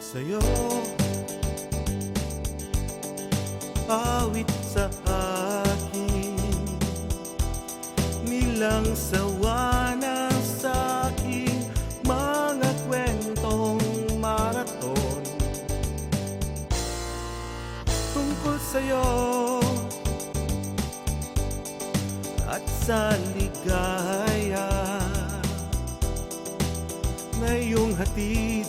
sa'yo, awit sa akin, nilang sawa na sa'king mga kwentong maraton tungkol sa'yo at sa ligaya na iyong hatid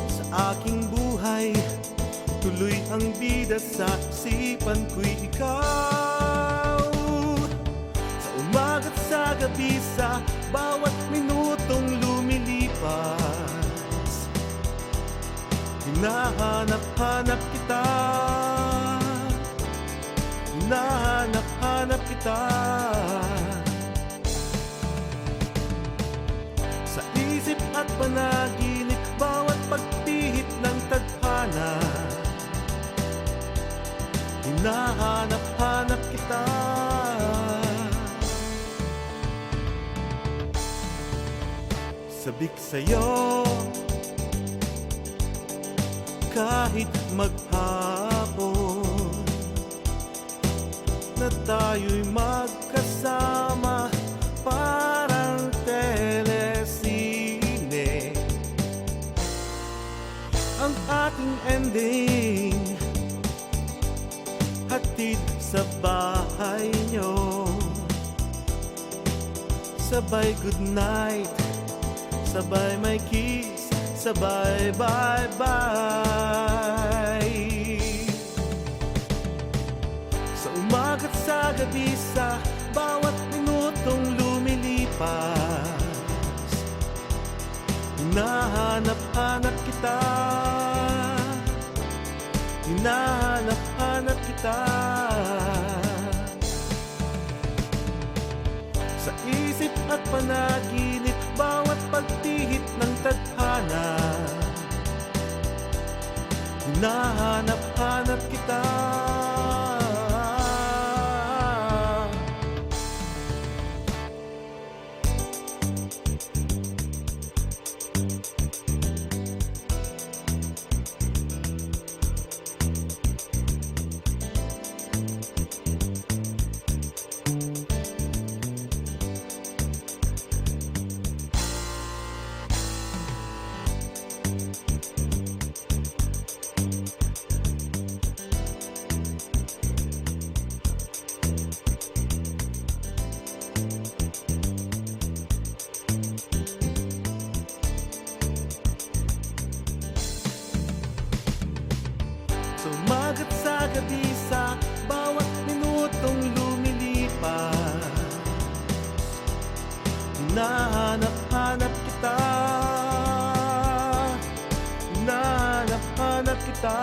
sa aking buhay. Tuloy ang bida sa isipan ko'y ikaw. Sa umaga't sa gabi, sa bawat minutong lumilipas, hinahanap-hanap kita, hinahanap-hanap kita. Sa isip at panaginip, bawat pagpihit ng tadhana, hinahanap-hanap kita. Sabik sa'yo kahit maghapon na tayo'y magkasama, parang telesine ang ating ending. Hatid sa bahay nyo, sabay good night, sabay may kiss, sabay bye bye. Sa umaga't sa gabi, sa bawat minutong lumilipas, hinahanap-hanap kita, hinahanap-hanap kita. Sa isip at panaginip, bawat pagtihit ng tadhana, hinahanap-hanap kita. Sumagat sa gabi, sa bawat minutong lumilipas, hinahanap-hanap kita, hinahanap-hanap kita.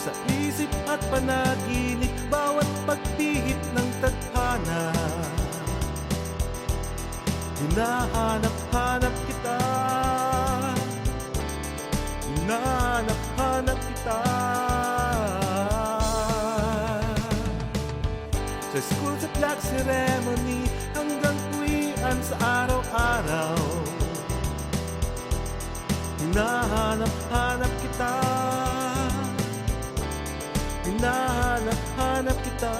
Sa isip at panaginip, bawat pagpihit ng tadhana, hinahanap-hanap kita, hinahanap-hanap kita. Sa school, sa flag ceremony, hanggang uwian sa araw-araw, hinahanap-hanap kita, hinahanap-hanap kita.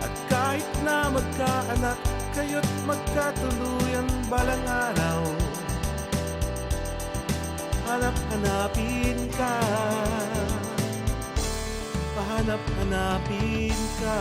At kahit na magkaanak kayo't magkatuluyan balang araw, hanap-hanapin ka, pahanap-hanapin ka.